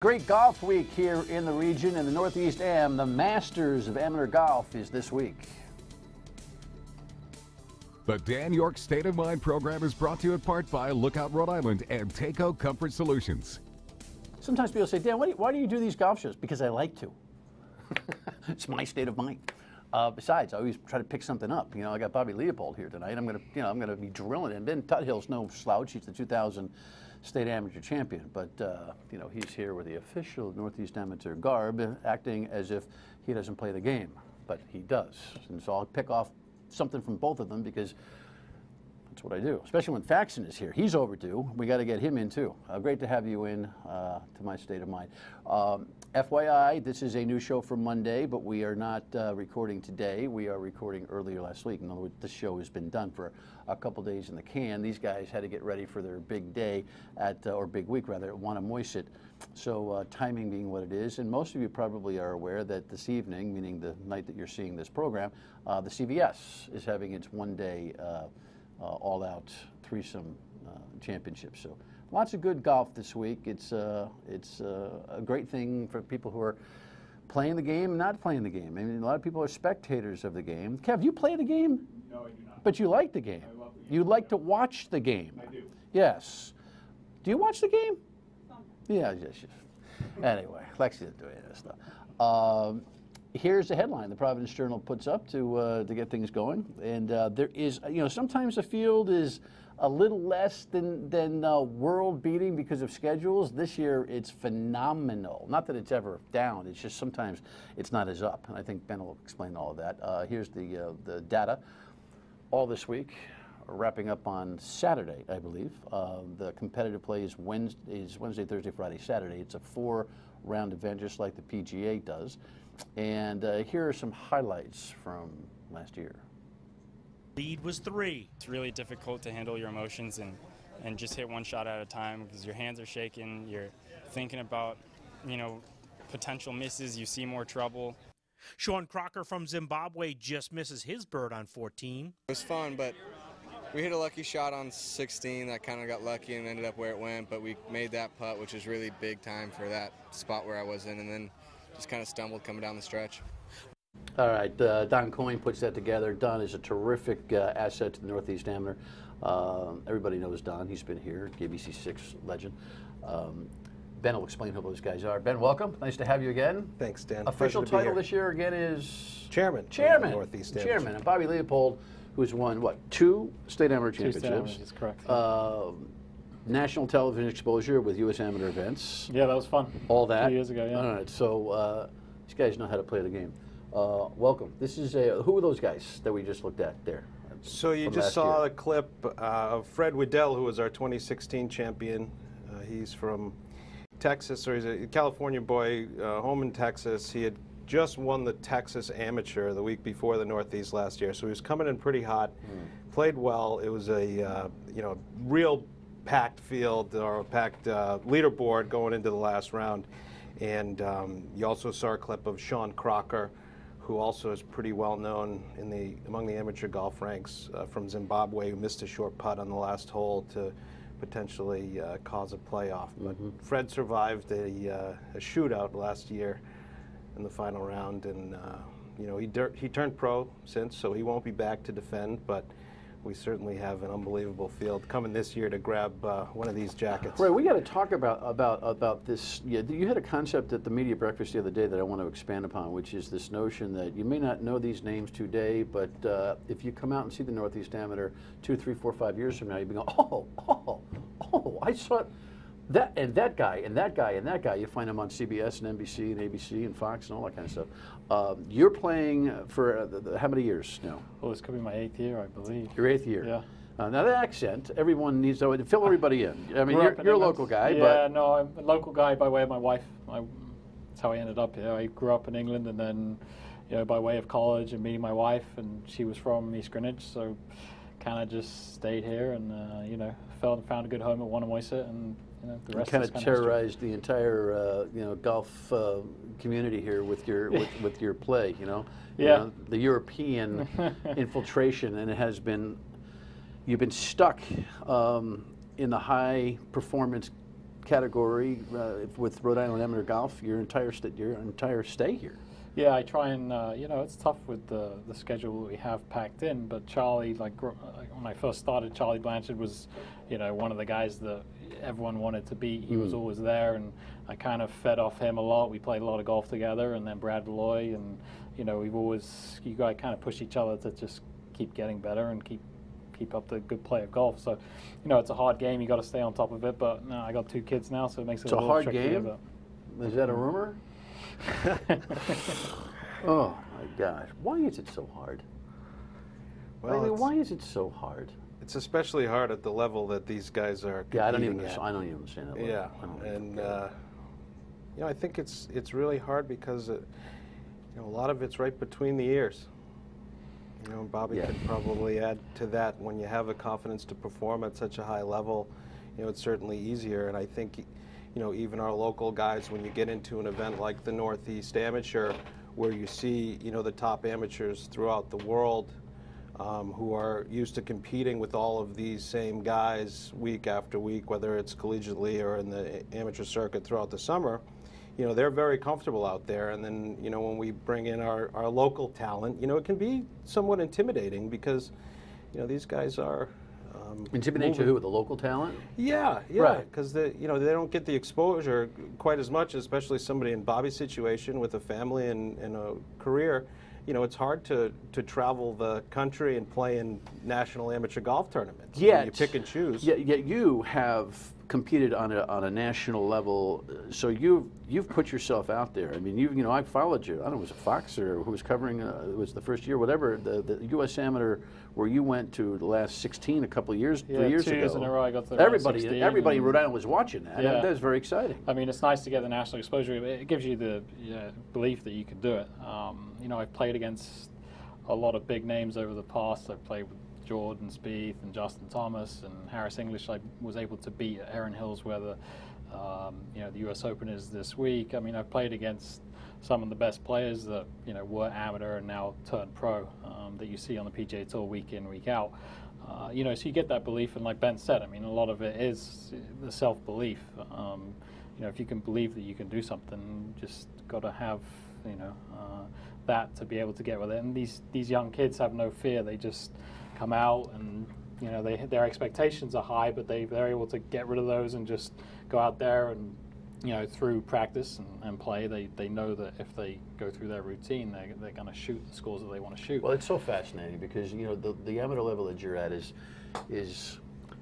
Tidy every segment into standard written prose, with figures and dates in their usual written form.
Great golf week here in the region in the Northeast Am. The Masters of Amateur Golf is this week. The Dan York State of Mind program is brought to you in part by Lookout Rhode Island and Takeo Comfort Solutions. Sometimes people say, Dan, why do you do these golf shows? Because I like to. It's my state of mind. Besides, I always try to pick something up. You know, I got Bobby Leopold here tonight. I'm gonna be drilling it. And Ben Tuthill's no slouch. He's the 2000 state amateur champion. But he's here with the official Northeast Amateur garb, acting as if he doesn't play the game, but he does. And so I'll pick off something from both of them because that's what I do. Especially when Faxon is here. He's overdue. We got to get him in too. Great to have you in to my state of mind. FYI, this is a new show for Monday, but we are not recording today. We are recording earlier last week. In other words, this show has been done for a couple days in the can. These guys had to get ready for their big day or big week rather, at Wannamoysit. So timing being what it is, and most of you probably are aware that this evening, meaning the night that you're seeing this program, the CVS is having its one-day all-out threesome championship. So lots of good golf this week. It's a great thing for people who are playing the game and not playing the game. I mean, a lot of people are spectators of the game. Kev, you play the game? No, I do not. But you like the game. I love the game. You like to watch the game. I do. Yes. Do you watch the game? Some. Yeah, yes. Anyway, Lexi doesn't do any of this stuff. Here's the headline the Providence Journal puts up to get things going. And there is, sometimes the field is a little less than world beating because of schedules. This year it's phenomenal. Not that it's ever down, it's just sometimes it's not as up. And I think Ben will explain all of that. Here's the data all this week. Wrapping up on Saturday, I believe. The competitive play is Wednesday, Thursday, Friday, Saturday. It's a 4-round event just like the PGA does. And here are some highlights from last year. Lead was 3. It's really difficult to handle your emotions and just hit one shot at a time because your hands are shaking. You're thinking about, potential misses. You see more trouble. Sean Crocker from Zimbabwe just misses his bird on 14. It was fun, but we hit a lucky shot on 16 that kind of got lucky and ended up where it went, but we made that putt, which is really big time for that spot where I was in, and then just kind of stumbled coming down the stretch. All right, Don Coyne puts that together. Don is a terrific asset to the Northeast Amateur. Everybody knows Don. He's been here, KBC6 legend. Ben will explain who those guys are. Ben, welcome. Nice to have you again. Thanks, Dan. Official title this year again is? Chairman. Northeast Amateur. Chairman. And Bobby Leopold, who's won, 2 state amateur championships? That's correct. National television exposure with U.S. amateur events. Yeah, that was fun. All that. 2 years ago, yeah. All right, so these guys know how to play the game. Welcome. This is who are those guys that we just looked at there? So you just saw a clip of Fred Waddell, who was our 2016 champion. He's from Texas, or he's a California boy, home in Texas. He had just won the Texas Amateur the week before the Northeast last year, so he was coming in pretty hot, played well. It was a real packed field, or a packed leaderboard going into the last round. And you also saw a clip of Sean Crocker, who also is pretty well known among the amateur golf ranks, from Zimbabwe, who missed a short putt on the last hole to potentially cause a playoff. But Fred survived a shootout last year in the final round, and he turned pro since, so he won't be back to defend, but we certainly have an unbelievable field coming this year to grab one of these jackets. Right, we got to talk about this. Yeah, you had a concept at the media breakfast the other day that I want to expand upon, which is this notion that you may not know these names today, but if you come out and see the Northeast Amateur 2, 3, 4, 5 years from now, you'll be going, oh, I saw that and that guy and that guy and that guy. You find them on CBS and NBC and ABC and Fox and all that kind of stuff. You're playing for how many years now? Well, this could be my 8th year, I believe. Your 8th year. Yeah. Now that accent, everyone needs to fill everybody in. I mean, you're a local guy, yeah, but no, I'm a local guy by way of my wife. That's how I ended up here. I grew up in England, and then, by way of college and meeting my wife, and she was from East Greenwich, so kind of just stayed here, and found a good home at Wannamoysit, and the rest kind of terrorized the entire golf community here with your with your play. Yeah. The European infiltration, and it has been. You've been stuck in the high performance category with Rhode Island Amateur Golf your entire stay here. Yeah, I try and, you know, it's tough with the schedule that we have packed in, but Charlie, like when I first started, Charlie Blanchard was, you know, one of the guys that everyone wanted to beat. He was always there, and I kind of fed off him a lot. We played a lot of golf together, and then Brad Malloy, and, you know, you guys kind of push each other to just keep getting better and keep up the good play of golf. So, you know, it's a hard game. You got to stay on top of it, but no, I got 2 kids now, so it makes it a little hard trickier, game? Is that a rumor? Oh my gosh, why is it so hard? Well, I mean, why is it so hard? It's especially hard at the level that these guys are competing Yeah, I don't even understand that. Yeah, and you know, I think it's really hard because you know, a lot of it's right between the ears. You know, Bobby could probably add to that. When you have the confidence to perform at such a high level, you know, it's certainly easier. And I think, you know, even our local guys, when you get into an event like the Northeast Amateur, where you see, you know, the top amateurs throughout the world who are used to competing with all of these same guys week after week, whether it's collegiately or in the amateur circuit throughout the summer, you know, they're very comfortable out there. And then, you know, when we bring in our local talent, you know, it can be somewhat intimidating because, you know, these guys are intimidating to who? The local talent? Yeah, Right. because you know, they don't get the exposure quite as much, especially somebody in Bobby's situation with a family and a career. You know, it's hard to travel the country and play in national amateur golf tournaments. Yeah, you pick and choose. Yet you have competed on a national level, so you've put yourself out there. I mean, you know, I followed you. I don't know, it was a Foxer who was covering. It was the first year, whatever, the U.S. Amateur, where you went to the last 16 a couple of years, 3 years ago. 2 years in a row I got to the everybody in Rhode Island was watching that. Yeah. That was very exciting. I mean, it's nice to get the national exposure. It gives you the belief that you can do it. You know, I've played against a lot of big names over the past. I've played with Jordan Spieth and Justin Thomas and Harris English. I was able to beat at Erin Hills, where the you know, the U.S. Open is this week. I mean, I've played against some of the best players that, you know, were amateur and now turned pro that you see on the PGA Tour week in, week out. You know, so you get that belief, and like Ben said, I mean, a lot of it is the self-belief. You know, if you can believe that you can do something, just got to have, you know, that to be able to get with it. And these young kids have no fear. They just come out, and, you know, their expectations are high, but they're able to get rid of those and just go out there and, you know, through practice and play, they know that if they go through their routine, they're going to shoot the scores that they want to shoot. Well, it's so fascinating because, you know, the amateur level that you're at is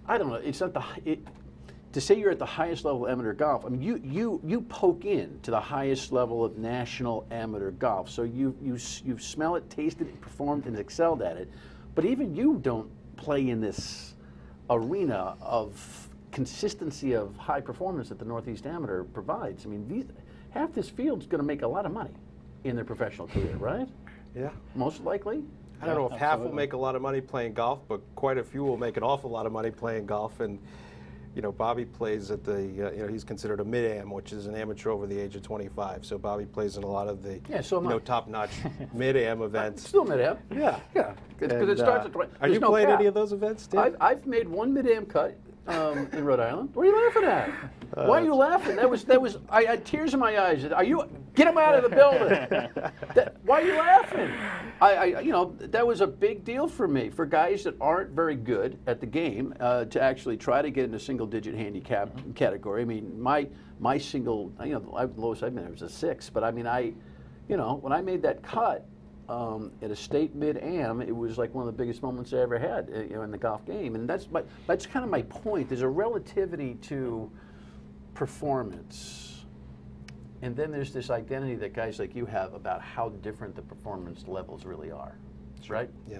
I don't know, it's not to say you're at the highest level of amateur golf. I mean, you poke in to the highest level of national amateur golf, so you smell it, tasted it, performed, and excelled at it. But even you don't play in this arena of consistency of high performance that the Northeast Amateur provides. I mean, half this field's going to make a lot of money in their professional career, right? Yeah. Most likely. I don't know if half will make a lot of money playing golf, but quite a few will make an awful lot of money playing golf. And, you know, Bobby plays at the, you know, he's considered a mid-am, which is an amateur over the age of 25. So Bobby plays in a lot of the, you know, top-notch mid-am events. Still mid-am. Yeah. Yeah. Because it starts at 20. Are you playing any of those events, Dan? I've made one mid-am cut in Rhode Island. What are you laughing at? Why are you laughing? I had tears in my eyes. Get him out of the building. Why are you laughing? You know, that was a big deal for me, for guys that aren't very good at the game, to actually try to get in a single-digit handicap category. I mean, my single, you know, the lowest I've been there was a 6, but I mean, you know, when I made that cut at a state mid-am, it was like one of the biggest moments I ever had, you know, in the golf game. And that's kind of my point. There's a relativity to performance, and then there's this identity that guys like you have about how different the performance levels really are, right? Yeah.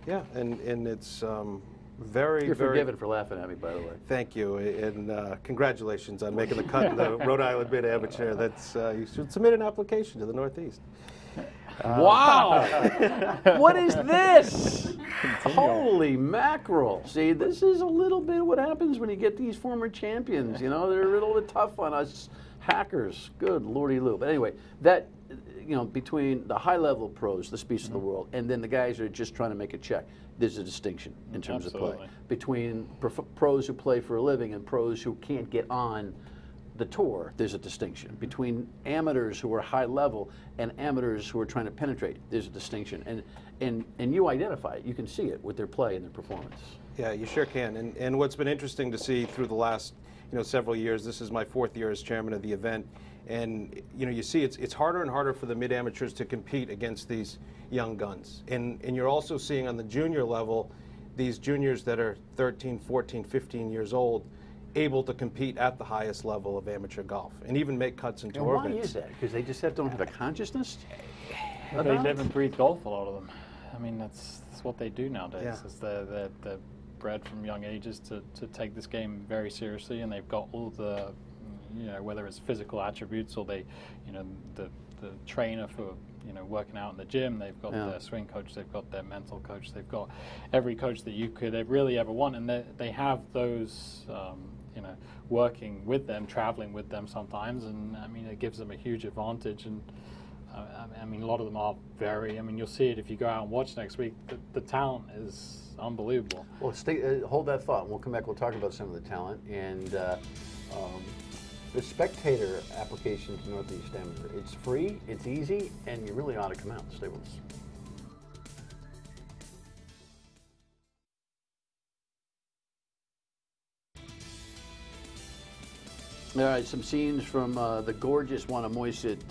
Yeah, and it's very, You're forgiven for laughing at me, by the way. Thank you, and congratulations on making the cut in the Rhode Island Mid-Amateur. That's you should submit an application to the Northeast. Wow! What is this? Holy mackerel. See, this is a little bit what happens when you get these former champions. You know, they're a little bit tough on us hackers. Good lordy loo. But anyway, that, you know, between the high-level pros, the Spieths of the world, and then the guys that are just trying to make a check, there's a distinction in terms of Absolutely. play between pros who play for a living and pros who can't get on the tour. There's a distinction between amateurs who are high level and amateurs who are trying to penetrate. There's a distinction, and you identify it. You can see it with their play and their performance. Yeah, you sure can. And what's been interesting to see through the last several years, this is my 4th year as chairman of the event, and you see it's harder and harder for the mid-amateurs to compete against these young guns. And you're also seeing on the junior level, these juniors that are 13, 14, 15 years old, able to compete at the highest level of amateur golf and even make cuts in tour events. Why is that? Because they just don't have a consciousness? They live and breathe golf, a lot of them. I mean, that's what they do nowadays. Yeah. Is they're bred from young ages to take this game very seriously, and they've got all the, whether it's physical attributes or the trainer for, working out in the gym, they've got their swing coach, they've got their mental coach, they've got every coach that you could really ever want, and they have those, working with them, traveling with them sometimes, and I mean, it gives them a huge advantage. And I mean, a lot of them are you'll see it if you go out and watch next week. The talent is unbelievable. Well, hold that thought. We'll come back. We'll talk about some of the talent and the spectator application to Northeast Amateur. It's free, it's easy, and you really ought to come out. Stay with us. All right, some scenes from the gorgeous Wannamoisett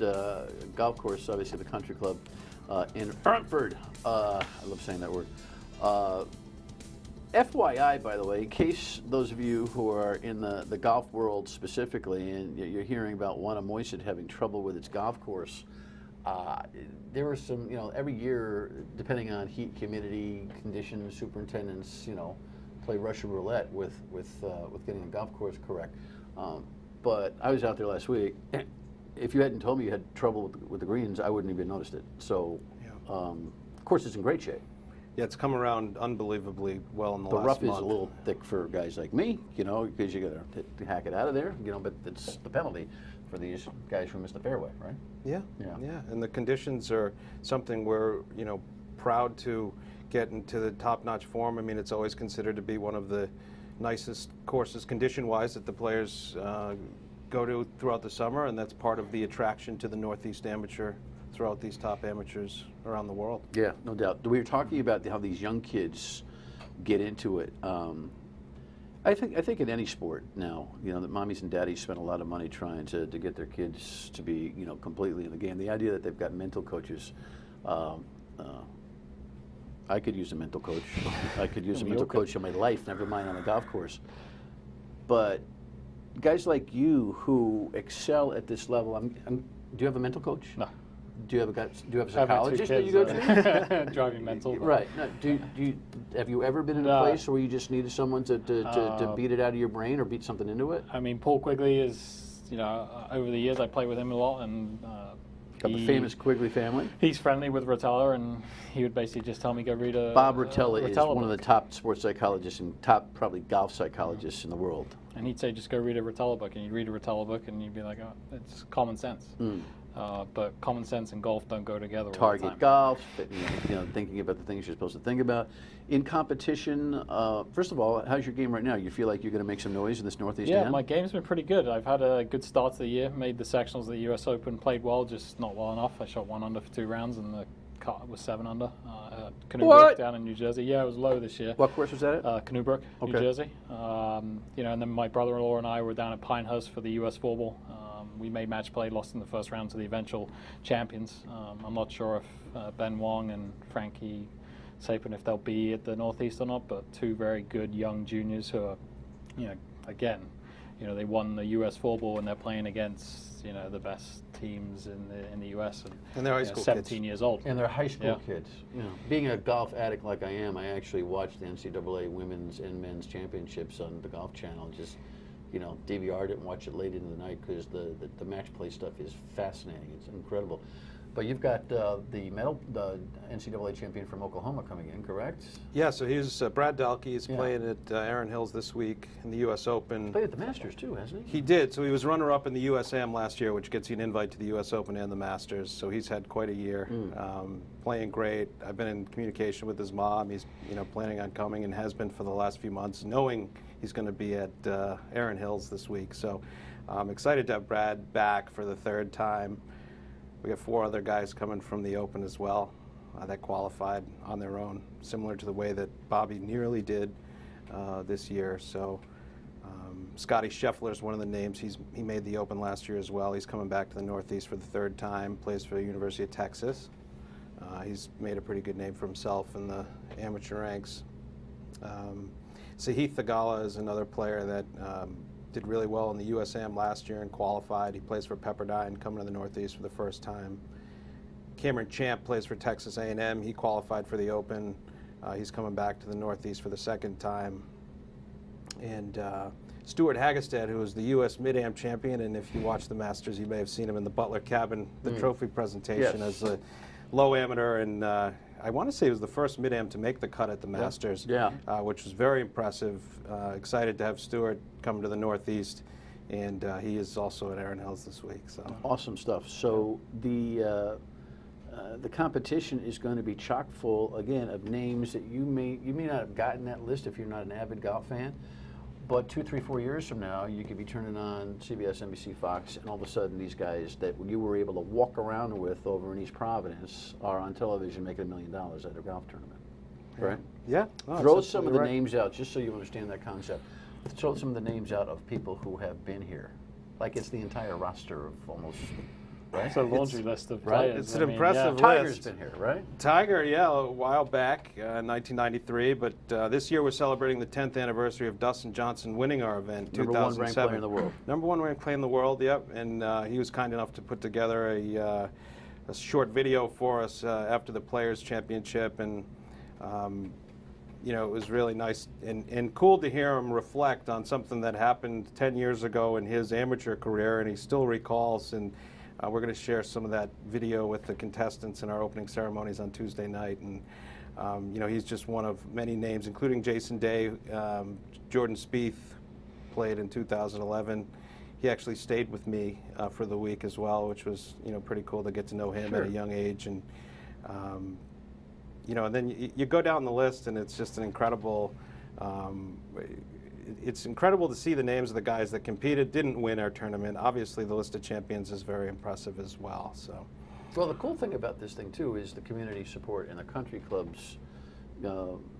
golf course, obviously the country club in Frankfurt. I love saying that word. FYI, by the way, in case those of you who are in the golf world specifically, and you're hearing about Wannamoisett having trouble with its golf course, there are some, every year, depending on heat, humidity, conditions, superintendents, play Russian roulette with getting a golf course correct. But I was out there last week. If you hadn't told me you had trouble with the greens, I wouldn't even noticed it. So, of course, it's in great shape. Yeah, it's come around unbelievably well in the last month. The rough is a little thick for guys like me, because you got to hack it out of there, but it's the penalty for these guys who miss the fairway, right? Yeah. And the conditions are something we're, proud to get into the top-notch form. I mean, it's always considered to be one of the nicest courses condition-wise that the players go to throughout the summer, and that's part of the attraction to the Northeast Amateur throughout these top amateurs around the world. Yeah, no doubt. We were talking about how these young kids get into it. I think in any sport now, that mommies and daddies spend a lot of money trying to get their kids to be, completely in the game. The idea that they've got mental coaches. I could use a mental coach. I could use a mental coach in my life, never mind on the golf course. But guys like you who excel at this level, do you have a mental coach? No. Do you have a psychologist that you go to? Driving mental. Right. No, have you ever been in a place where you just needed someone to beat it out of your brain or beat something into it? I mean, Paul Quigley is, over the years I played with him a lot, and got the famous Quigley family. He's friendly with Rotella, and he would basically just tell me, go read a Bob Rotella is one book. of the top sports psychologists and top probably golf psychologists in the world. And he'd say, just go read a Rotella book, and you'd read a Rotella book, and you'd be like, oh, it's common sense. But common sense and golf don't go together all the Target time. golf, thinking about the things you're supposed to think about. In competition, first of all, how's your game right now? You feel like you're going to make some noise in this Northeast Yeah, end? my game's been pretty good. I've had a good start to the year, made the sectionals of the US Open, played well, just not well enough. I shot 1 under for 2 rounds, and the cut was 7 under. Canoe down in New Jersey. Yeah, it was low this year. What course was that at? Canoe Brook, New Jersey. And then my brother-in-law and I were down at Pinehurst for the US 4-ball. We made match play, lost in the first round to the eventual champions. I'm not sure if Ben Wong and Frankie Sapin, if they'll be at the Northeast or not, but 2 very good young juniors who are, again, they won the US 4-ball and they're playing against, the best teams in the US, and they're high school 17 kids. years old. And they're high school kids. Being a golf addict like I am, I actually watched the NCAA women's and men's championships on the Golf Channel. Just DVR'd it and watched it late into the night because the match play stuff is fascinating. It's incredible. But you've got the NCAA champion from Oklahoma coming in, correct? Yeah, so he's Brad Dalke. He's playing at Erin Hills this week in the U.S. Open. Played at the Masters too, hasn't he? He did. So he was runner-up in the USAM last year, which gets you an invite to the U.S. Open and the Masters. So he's had quite a year, playing great. I've been in communication with his mom. He's planning on coming and has been for the last few months, knowing he's going to be at Erin Hills this week. So I'm excited to have Brad back for the third time. We got 4 other guys coming from the Open as well that qualified on their own, similar to the way that Bobby nearly did this year. So Scotty Scheffler is one of the names. He made the Open last year as well. He's coming back to the Northeast for the 3rd time, plays for the University of Texas. He's made a pretty good name for himself in the amateur ranks. Sahith Theegala is another player that did really well in the USAM last year and qualified. He plays for Pepperdine, coming to the Northeast for the first time. Cameron Champ plays for Texas A&M. He qualified for the Open. He's coming back to the Northeast for the 2nd time. And Stuart Hagestad, who was the U.S. Mid-Am champion, and if you watch the Masters, you may have seen him in the Butler Cabin, the trophy presentation as a low amateur, and I want to say he was the first Mid-Am to make the cut at the Masters, which was very impressive. Excited to have Stuart come to the Northeast, and he is also at Erin Hills this week. So awesome stuff. So the competition is going to be chock full again of names that you may not have gotten that list if you're not an avid golf fan. But 2, 3, 4 years from now, you could be turning on CBS, NBC, Fox, and all of a sudden these guys that you were able to walk around with over in East Providence are on television making $1 million at a golf tournament. Right? Yeah. Throw some of the names out, just so you understand that concept. Throw some of the names out of people who have been here. Like it's the entire roster of almost, right? It's a laundry list of players. It's an impressive list. Tiger's been here, right? Tiger, a while back, 1993, but this year we're celebrating the 10th anniversary of Dustin Johnson winning our event, Number 1 ranked player in the world. Number 1 ranked player in the world, yep. And he was kind enough to put together a short video for us after the Players' Championship, and it was really nice and cool to hear him reflect on something that happened 10 years ago in his amateur career, and he still recalls. And we're going to share some of that video with the contestants in our opening ceremonies on Tuesday night. And he's just one of many names, including Jason Day. Jordan Spieth played in 2011. He actually stayed with me for the week as well, which was pretty cool to get to know him at a young age. And and then you go down the list, and it's just an incredible. It's incredible to see the names of the guys that competed, didn't win our tournament. Obviously, the list of champions is very impressive as well. So, well, the cool thing about this thing too is the community support and the country club's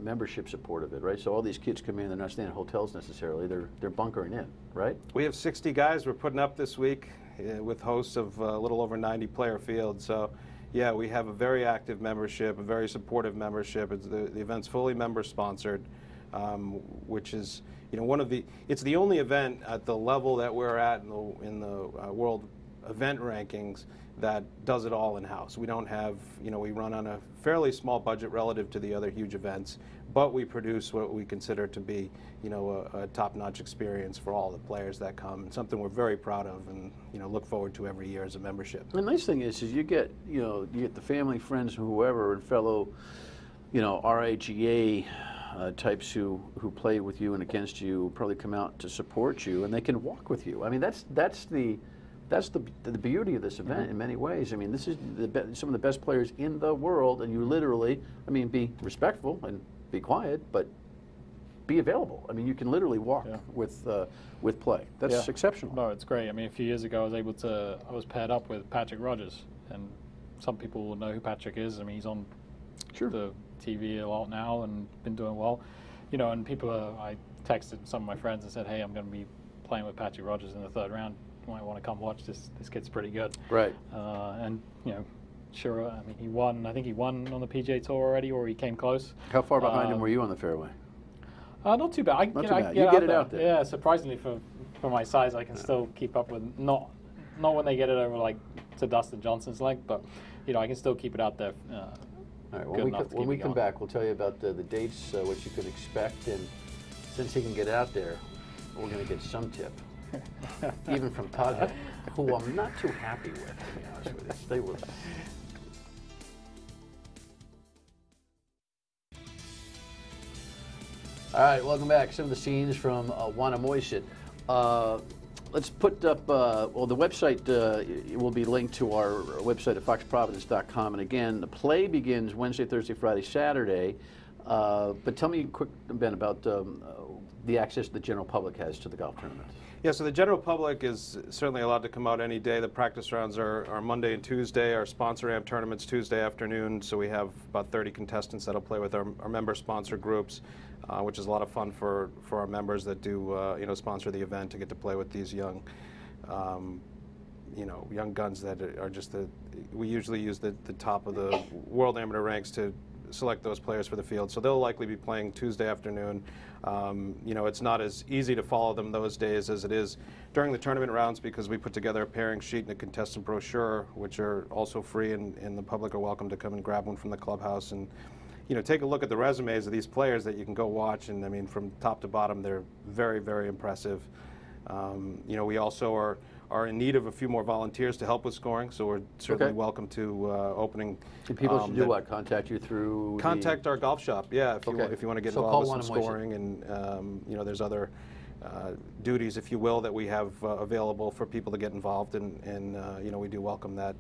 membership support of it, right? So all these kids come in; they're not staying in hotels necessarily; they're bunkering in, right? We have 60 guys we're putting up this week with hosts of a little over 90 player field. So. Yeah, we have a very active membership, a very supportive membership. It's the event's fully member sponsored, which is it's the only event at the level that we're at in the world event rankings that does it all in-house. We don't have, we run on a fairly small budget relative to the other huge events, but we produce what we consider to be, a top-notch experience for all the players that come, and something we're very proud of and, look forward to every year as a membership. The nice thing is you get, you get the family, friends, whoever, and fellow, RIGA types who play with you and against you, probably come out to support you, and they can walk with you. I mean, that's the beauty of this event in many ways. I mean, this is some of the best players in the world, and you literally, be respectful and be quiet, but be available. I mean, you can literally walk with play. That's exceptional. No, it's great. I mean, a few years ago, I was paired up with Patrick Rodgers, and some people will know who Patrick is. I mean, he's on the TV a lot now and been doing well. And I texted some of my friends and said, hey, I'm going to be playing with Patrick Rodgers in the 3rd round. You might want to come watch this. This kid's pretty good. Right. And sure. I mean, he won. I think he won on the PGA Tour already, or he came close. How far behind him were you on the fairway? Not too bad. I get it out there. Yeah, surprisingly for my size, I can still keep up with not when they get it over like to Dustin Johnson's length, but I can still keep it out there. All right. When we come back, we'll tell you about the dates, what you can expect, and since he can get out there, we're going to get some tip. Even from Tuthill, who I'm not too happy with, to be honest with you. All right, welcome back. Some of the scenes from Wanamoysit. Let's put up, well, the website will be linked to our website at foxprovidence.com. And again, the play begins Wednesday, Thursday, Friday, Saturday. But tell me quick, Ben, about the access the general public has to the golf tournament. Yeah, so the general public is certainly allowed to come out any day. The practice rounds are Monday and Tuesday. Our sponsor amp tournament's Tuesday afternoon, so we have about 30 contestants that'll play with our member sponsor groups, which is a lot of fun for our members that do sponsor the event to get to play with these young young guns that are just we usually use the top of the world amateur ranks to select those players for the field. So they'll likely be playing Tuesday afternoon. It's not as easy to follow them those days as it is during the tournament rounds, because we put together a pairing sheet and a contestant brochure, which are also free, and the public are welcome to come and grab one from the clubhouse and take a look at the resumes of these players that you can go watch. And I mean, from top to bottom, they're very, very impressive. We also are in need of a few more volunteers to help with scoring, so we're certainly welcome to opening. And people should do what? Contact you through? Contact our golf shop, yeah, if you want to get involved with some scoring. And there's other duties, if you will, that we have available for people to get involved in, and we do welcome that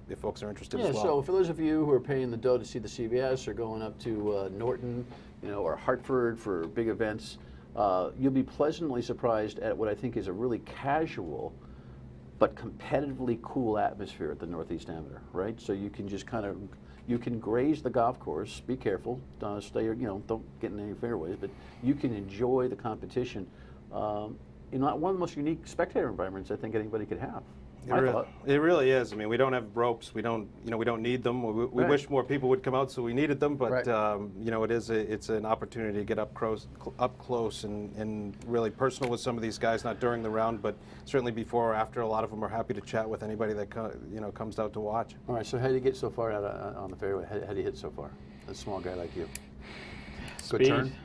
if folks are interested as well. So for those of you who are paying the dough to see the CVS or going up to Norton, or Hartford for big events, you'll be pleasantly surprised at what I think is a really casual but competitively cool atmosphere at the Northeast Amateur, right? So you can just you can graze the golf course. Be careful, don't get in any fairways, but you can enjoy the competition. One of the most unique spectator environments I think anybody could have. It really is. I mean, we don't have ropes. We don't need them. We wish more people would come out, so we needed them. But it's an opportunity to get up close and really personal with some of these guys. Not during the round, but certainly before or after. A lot of them are happy to chat with anybody that comes out to watch. All right. So how do you get so far out on the fairway? How do you hit so far? A small guy like you. Speed. Good turn.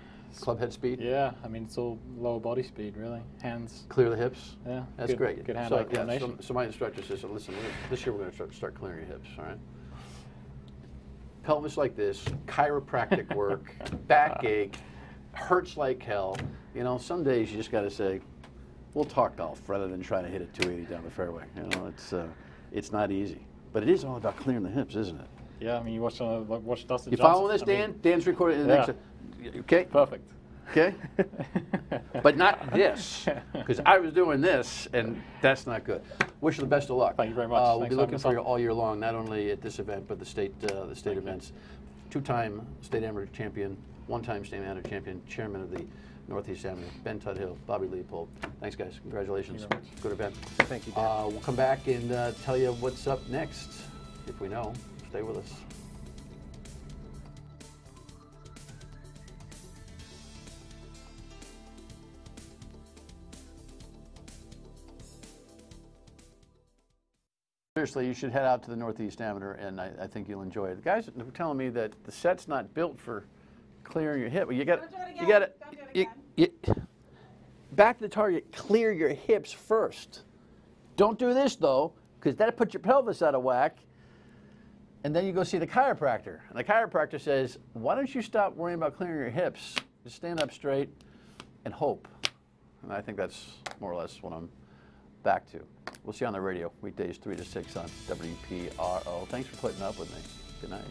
Club head speed? Yeah, I mean, it's all lower body speed, really. Hands. Clear the hips? Yeah. That's great. Good hand-eye coordination. So my instructor says, listen, this year we're going to start clearing your hips, all right? Pelvis like this, chiropractic work, backache, hurts like hell. Some days you just got to say, we'll talk golf rather than trying to hit it 280 down the fairway. It's not easy. But it is all about clearing the hips, isn't it? Yeah, I mean, you watch Dustin Johnson. You following this, Dan? Dan's recording the next. Okay. Perfect. Okay. But not this, because I was doing this, and that's not good. Wish you the best of luck. Thank you very much. We'll be looking for you all year long, not only at this event, but the state events. Two-time state amateur champion, one-time state amateur champion, chairman of the Northeast Amateur, Ben Tuthill, Bobby Leopold. Thanks, guys. Congratulations. Good event. Thank you, Dan. We'll come back and tell you what's up next, if we know. Stay with us. Seriously, you should head out to the Northeast Amateur, and I think you'll enjoy it. The guys were telling me that the set's not built for clearing your hip. You got back to the target. Clear your hips first. Don't do this though, because that'll put your pelvis out of whack. And then you go see the chiropractor, and the chiropractor says, "Why don't you stop worrying about clearing your hips? Just stand up straight and hope." And I think that's more or less what I'm back to. We'll see you on the radio, weekdays 3 to 6 on WPRO. Thanks for putting up with me. Good night.